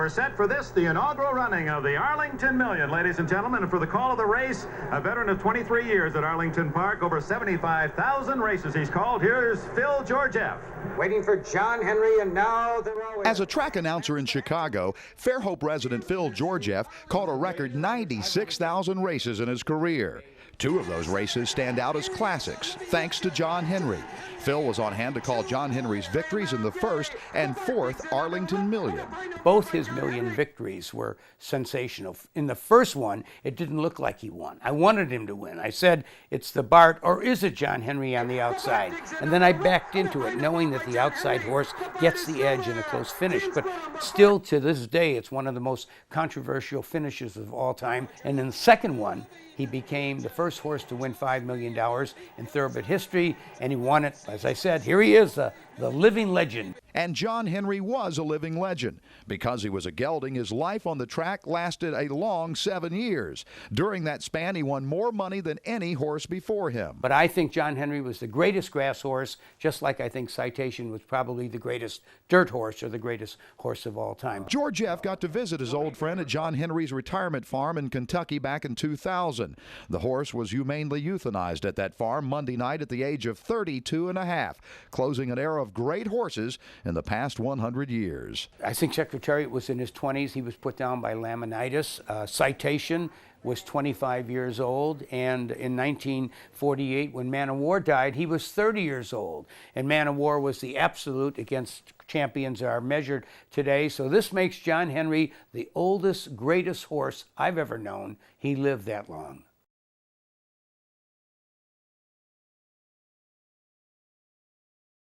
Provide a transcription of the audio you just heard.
We're set for this, the inaugural running of the Arlington Million, ladies and gentlemen. And for the call of the race, a veteran of 23 years at Arlington Park, over 75,000 races he's called. Here's Phil Georgeff. Waiting for John Henry, and now they're all in. As a track announcer in Chicago, Fairhope resident Phil Georgeff called a record 96,000 races in his career. 2 of those races stand out as classics, thanks to John Henry. Phil was on hand to call John Henry's victories in the first and fourth Arlington Million. Both his million victories were sensational. In the first one, it didn't look like he won. I wanted him to win. I said, it's the Bart, or is it John Henry on the outside? And then I backed into it, knowing that the outside horse gets the edge in a close finish. But still, to this day, it's one of the most controversial finishes of all time. And in the second one, he became the first horse to win $5 million in thoroughbred history, and he won it. As I said, here he is, the living legend. And John Henry was a living legend. Because he was a gelding, his life on the track lasted a long 7 years. During that span, he won more money than any horse before him. But I think John Henry was the greatest grass horse, just like I think Citation was probably the greatest dirt horse or the greatest horse of all time. Georgeff got to visit his old friend at John Henry's retirement farm in Kentucky back in 2000. The horse was humanely euthanized at that farm Monday night at the age of 32 and a half, closing an era of great horses in the past 100 years. I think Secretariat was in his 20s. He was put down by laminitis. Citation was 25 years old, and in 1948, when Man of War died, he was 30 years old. And Man of War was the absolute against champions are measured today. So this makes John Henry the oldest, greatest horse I've ever known. He lived that long.